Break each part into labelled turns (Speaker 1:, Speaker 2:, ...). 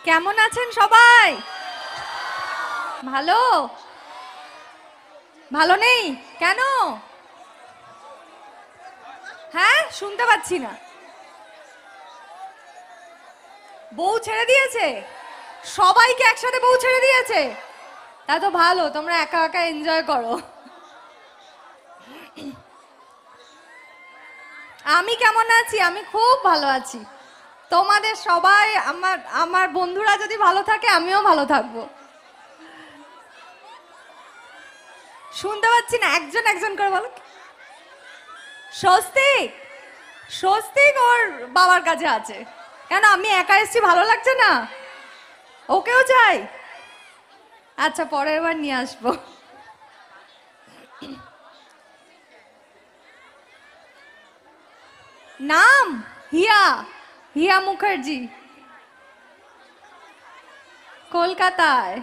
Speaker 1: কেমন আছেন সবাই? ভালো? ভালো নেই কেন? হ্যাঁ, শুনতে পাচ্ছি না। বউ ছেড়ে দিয়েছে? সবাইকে একসাথে বউ ছেড়ে দিয়েছে? তা তো ভালো, তোমরা একা একা এনজয় করো। আমি কেমন আছি? আমি খুব ভালো আছি। তোমাদের সবাই আমার আমার বন্ধুরা যদি ভালো থাকে আমিও ভালো থাকবো। শুনতে পাচ্ছি না, একজন একজন করে বলো। স্বস্তিক, স্বস্তিক ওর বাবার কাছে আছে। কেন, আমি একা এসেছি, ভালো লাগছে না? ওকেও চাই? আচ্ছা, পরের বার নিয়ে আসবো। নাম হিয়া, হিয়া মুখার্জি, কলকাতায়।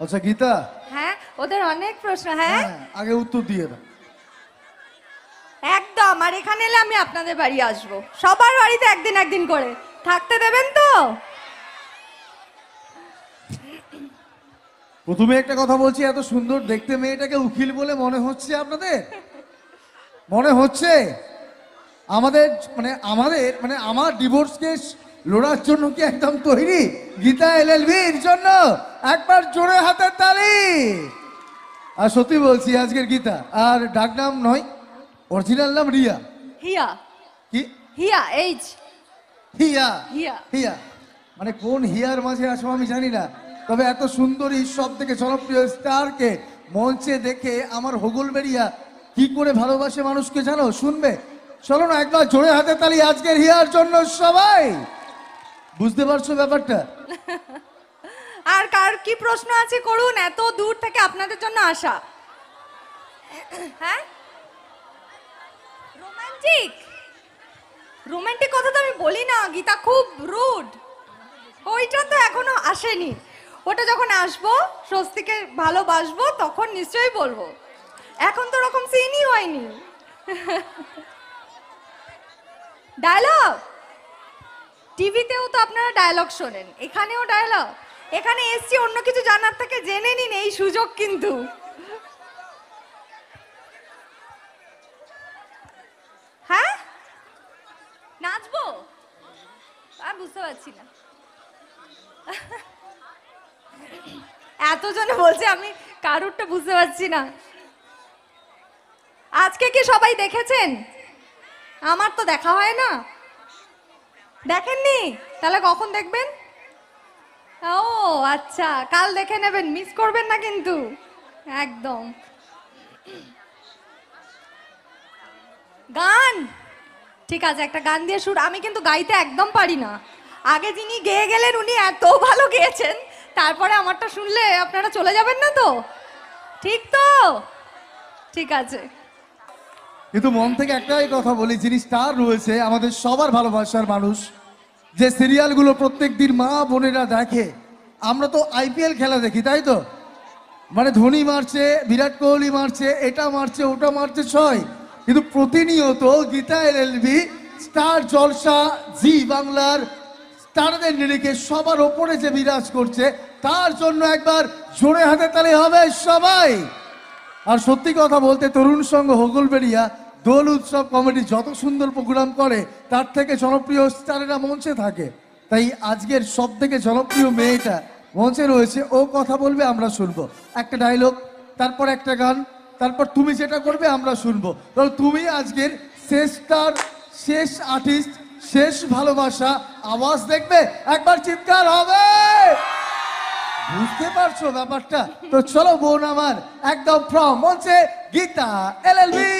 Speaker 2: আচ্ছা গীতা,
Speaker 1: হ্যাঁ, ওদের অনেক প্রশ্ন। হ্যাঁ,
Speaker 2: আগে উত্তর দিয়ে দাও।
Speaker 1: একদম। আর এখানে এলে আমি আপনাদের বাড়ি আসবো, সবার বাড়িতে একদিন একদিন করে। থাকতে দেবেন তো?
Speaker 2: প্রথমে একটা কথা বলছি, এত সুন্দর দেখতে মেয়েটাকে উকিল বলে মনে হচ্ছে আপনাদের? মনে হচ্ছে আমাদের আমার ডিভোর্স কেস লড়ার জন্য কি একদম তৈরি? গীতা এলএলবির জন্য একবার জোরে হাতের তালি। আর সত্যি বলছি, আজকের গীতা আর ডাক নাম নয়, অরিজিনাল নাম রিয়া।
Speaker 1: হিয়া।
Speaker 2: কি?
Speaker 1: হিয়া, এইচ
Speaker 2: হিয়া।
Speaker 1: হিয়া।
Speaker 2: হিয়া মানে কোন হিয়ার মাঝে আসো আমি জানি না, তবে এত সুন্দরী সব থেকে জনপ্রিয় স্টারকে মঞ্চে দেখে আমার হোগল বেরিয়া কি করে ভালোবাসে মানুষকে জানো? শুনবে? চলো না একবার জোরে হাতে তালি আজকের হিয়ার জন্য সবাই। বুঝতে পারছো ব্যাপারটা?
Speaker 1: আর কার কি প্রশ্ন আছে করুন, এত দূর থেকে আপনাদের জন্য আসা। হ্যাঁ, রোমান্টিক, রোমান্টিক কথা তো আমি বলি না, গীতা খুব রুড। ওইটা তো এখনো আসেনি, ওটা যখন আসবো, স্বস্তিকে ভালোবাসবো, তখন নিশ্চয়ই বলবো। এখন তো ওরকম সিনই হয়নি। ডায়লগ টিভিতেও তো আপনারা ডায়লগ শোনেন, এখানেও ডায়লগ। এখানে এসছি অন্য কিছু জানার থেকে জেনে নিন, এই সুযোগ কিন্তু। হ্যাঁ, নাচবো? আর বুঝতে পারছি না, এতজনে বলছে, আমি কারুরটা বুঝতে পারছি না। আজকে কি সবাই দেখেছেন? আমার তো দেখা হয় না। দেখেননি? তাহলে কখন দেখবেন? ও আচ্ছা, কাল দেখে নেবেন, মিস করবেন না কিন্তু একদম। গান, ঠিক আছে, একটা গান দিয়ে শুরু। আমি কিন্তু গাইতে একদম পারি না। আগে যিনি গেয়ে গেলেন উনি এত ভালো গেয়েছেন, তারপরে আমারটা শুনলে আপনারা চলে যাবেন না তো? ঠিক তো? ঠিক আছে।
Speaker 2: কিন্তু মন থেকে একটাই কথা বলি, যিনি স্টার রয়েছে আমাদের সবার ভালোবাসার মানুষ, যে সিরিয়ালগুলো প্রত্যেক দিন মা বোনেরা দেখে, আমরা তো আইপিএল খেলা দেখি, তাই তো? মানে ধোনি মারছে, বিরাট কোহলি মারছে, এটা মারছে, ওটা মারছে, ছয়। কিন্তু প্রতিনিয়ত গীতা এলএলবি স্টার জলসা জি বাংলার স্টারদের নিরিখে সবার ওপরে যে বিরাজ করছে, তার জন্য একবার জোরে হাতে তালি হবে সবাই। আর সত্যি কথা বলতে, তরুণ সংঘ হোগলবেড়িয়া দোল উৎসব কমিটি যত সুন্দর প্রোগ্রাম করে, তার থেকে জনপ্রিয় স্টারেরা মঞ্চে থাকে। তাই আজকের সব থেকে জনপ্রিয় মেয়েটা মঞ্চে রয়েছে, ও কথা বলবে, আমরা শুনবো। একটা ডায়লগ, তারপর একটা গান, তারপর তুমি যেটা করবে আমরা শুনবো। তাহলে তুমি আজকের শেষ স্টার, শেষ আর্টিস্ট, শেষ ভালোবাসা। আওয়াজ দেখবে, একবার চিৎকার হবে। বুঝতে পারছো ব্যাপারটা? তো চলো বোন আমার, একদম ফ্রম মঞ্চে Gita LLB.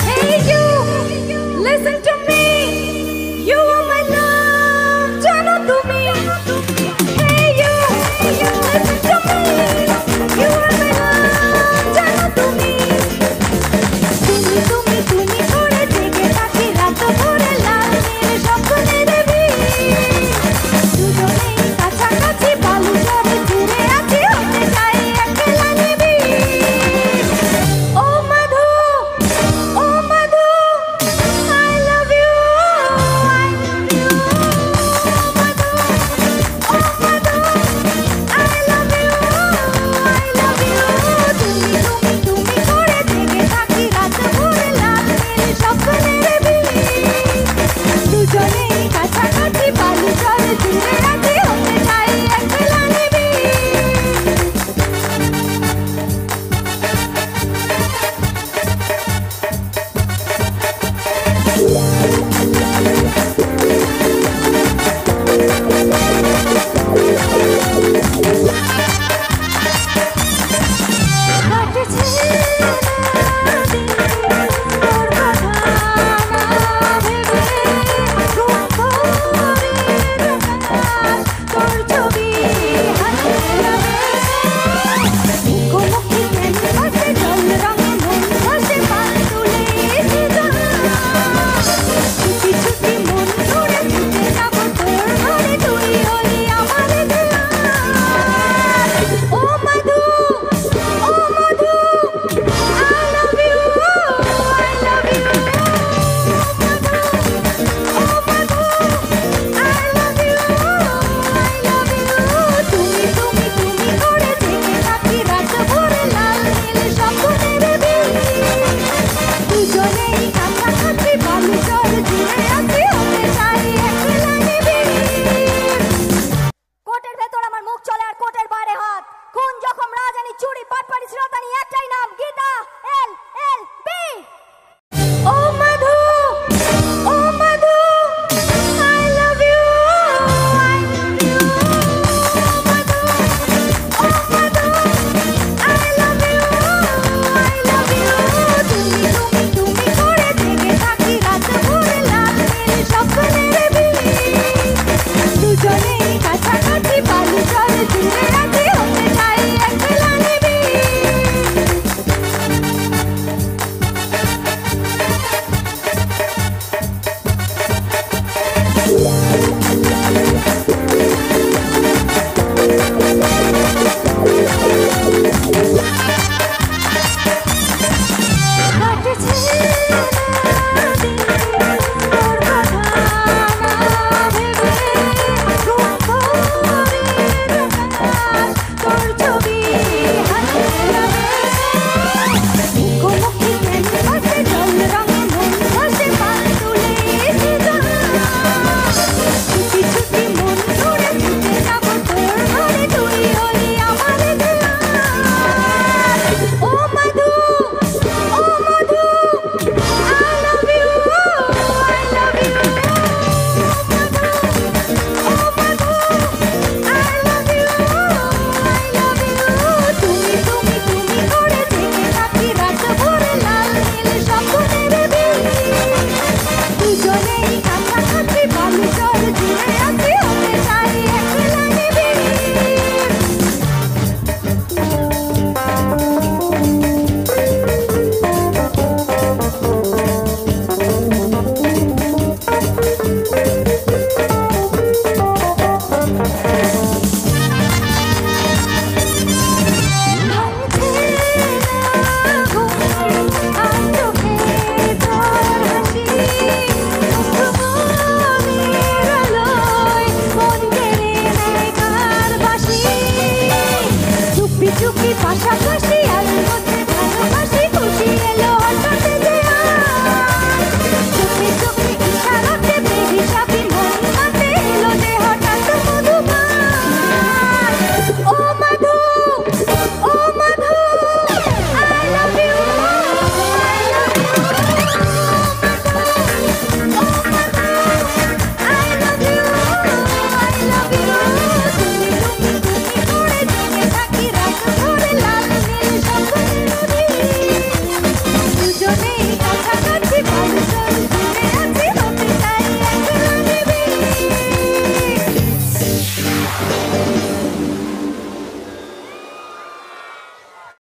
Speaker 1: Hey you, listen to me. You are my love, জানো তুমি। Hey you, listen to me. You are my love, জানো তুমি। দুজনে